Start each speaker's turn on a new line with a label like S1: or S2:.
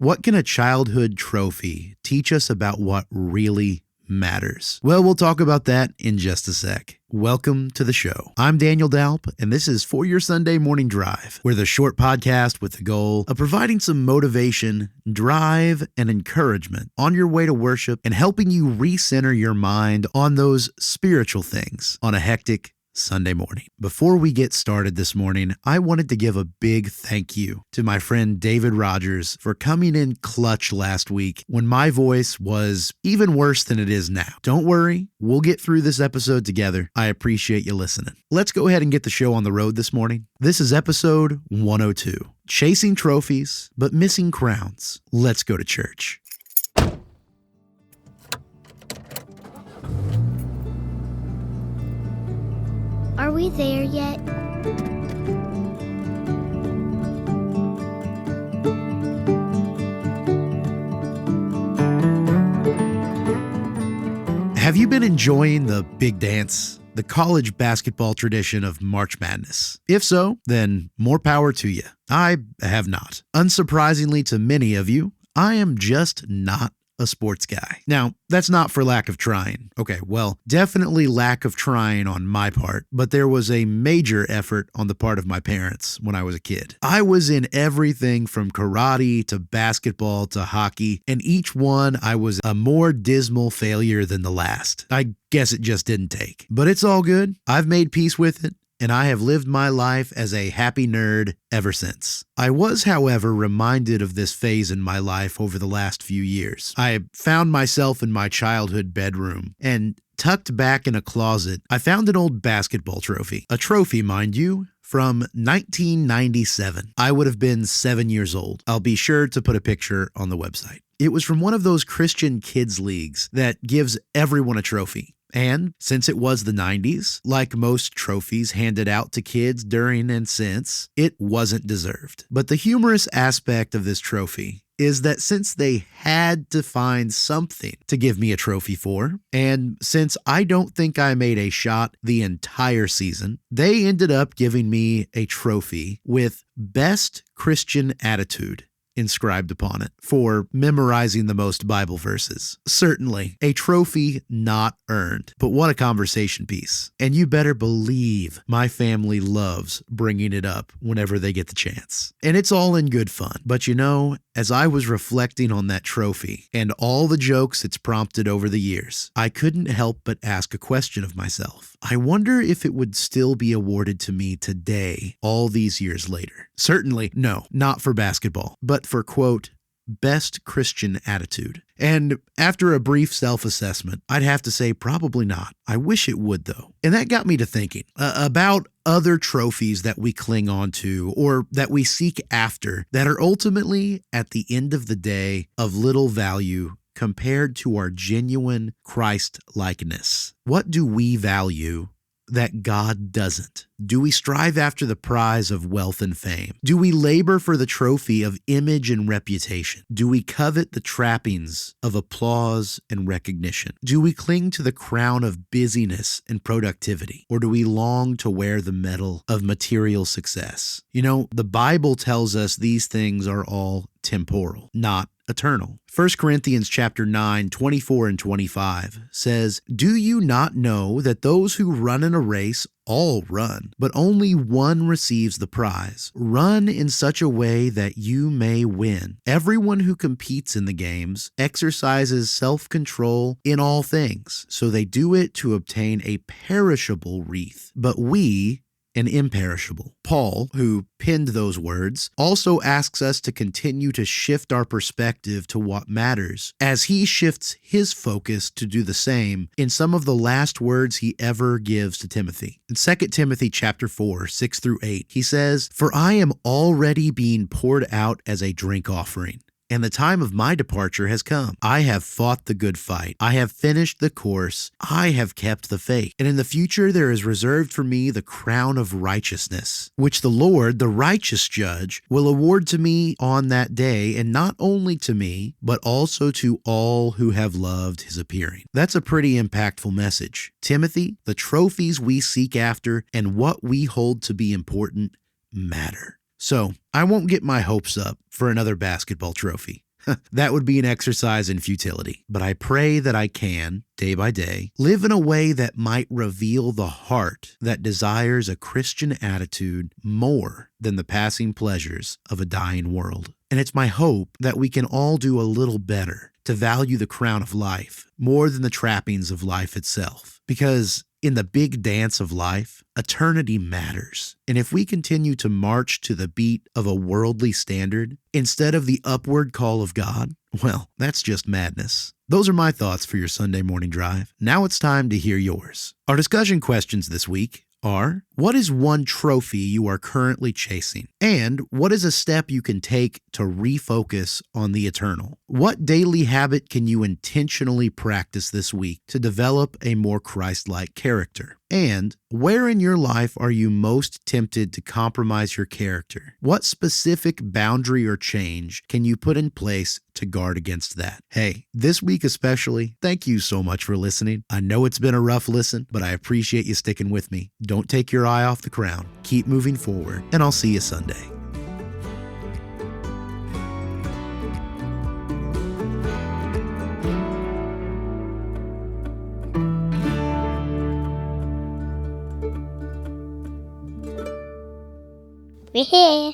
S1: What can a childhood trophy teach us about what really matters? Well, we'll talk about that in just a sec. Welcome to the show. I'm Daniel Dalp, and this is For Your Sunday Morning Drive. We're the short podcast with the goal of providing some motivation, drive, and encouragement on your way to worship and helping you recenter your mind on those spiritual things on a hectic Sunday morning. Before we get started this morning, I wanted to give a big thank you to my friend David Rogers for coming in clutch last week when my voice was even worse than it is now. Don't worry, we'll get through this episode together. I appreciate you listening. Let's go ahead and get the show on the road this morning. This is episode 102, Chasing Trophies, but Missing Crowns. Let's go to church.
S2: Are we there yet?
S1: Have you been enjoying the big dance, the college basketball tradition of March Madness? If so, then more power to you. I have not. Unsurprisingly to many of you, I am just not a sports guy. Now, that's not for lack of trying. Okay, well, definitely lack of trying on my part, but there was a major effort on the part of my parents when I was a kid. I was in everything from karate to basketball to hockey, and each one I was a more dismal failure than the last. I guess it just didn't take. But it's all good. I've made peace with it, and I have lived my life as a happy nerd ever since. I was, however, reminded of this phase in my life over the last few years. I found myself in my childhood bedroom, and tucked back in a closet, I found an old basketball trophy. A trophy, mind you, from 1997. I would have been 7 years old. I'll be sure to put a picture on the website. It was from one of those Christian kids leagues that gives everyone a trophy. And since it was the 90s, like most trophies handed out to kids during and since, it wasn't deserved. But the humorous aspect of this trophy is that since they had to find something to give me a trophy for, and since I don't think I made a shot the entire season, they ended up giving me a trophy with Best Christian Attitude inscribed upon it for memorizing the most Bible verses. Certainly a trophy not earned, but what a conversation piece. And you better believe my family loves bringing it up whenever they get the chance. And it's all in good fun. But you know, as I was reflecting on that trophy and all the jokes it's prompted over the years, I couldn't help but ask a question of myself. I wonder if it would still be awarded to me today, all these years later. Certainly, no, not for basketball, but for, quote, Best Christian Attitude. And after a brief self-assessment, I'd have to say probably not. I wish it would, though. And that got me to thinking about other trophies that we cling on to or that we seek after that are ultimately, at the end of the day, of little value compared to our genuine Christ-likeness. What do we value that God doesn't? Do we strive after the prize of wealth and fame? Do we labor for the trophy of image and reputation? Do we covet the trappings of applause and recognition? Do we cling to the crown of busyness and productivity? Or do we long to wear the medal of material success? You know, the Bible tells us these things are all temporal, not eternal. 1 Corinthians chapter 9, 24 and 25 says, "Do you not know that those who run in a race all run, but only one receives the prize? Run in such a way that you may win. Everyone who competes in the games exercises self-control in all things, so they do it to obtain a perishable wreath, but we an imperishable." Paul, who penned those words, also asks us to continue to shift our perspective to what matters, as he shifts his focus to do the same in some of the last words he ever gives to Timothy. In 2 Timothy chapter 4, 6 through 8, he says, "For I am already being poured out as a drink offering, and the time of my departure has come. I have fought the good fight. I have finished the course. I have kept the faith. And in the future there is reserved for me the crown of righteousness, which the Lord, the righteous judge, will award to me on that day, and not only to me, but also to all who have loved his appearing." That's a pretty impactful message. Timothy, the trophies we seek after and what we hold to be important matter. So I won't get my hopes up for another basketball trophy. That would be an exercise in futility. But I pray that I can, day by day, live in a way that might reveal the heart that desires a Christian attitude more than the passing pleasures of a dying world. And it's my hope that we can all do a little better to value the crown of life more than the trappings of life itself. Because in the big dance of life, eternity matters. And if we continue to march to the beat of a worldly standard instead of the upward call of God, well, that's just madness. Those are my thoughts for your Sunday morning drive. Now it's time to hear yours. Our discussion questions this week are: what is one trophy you are currently chasing? And what is a step you can take to refocus on the eternal? What daily habit can you intentionally practice this week to develop a more Christ-like character? And where in your life are you most tempted to compromise your character? What specific boundary or change can you put in place to guard against that? Hey, this week especially, thank you so much for listening. I know it's been a rough listen, but I appreciate you sticking with me. Don't take your eye off the crown. Keep moving forward, and I'll see you Sunday.
S2: We're here.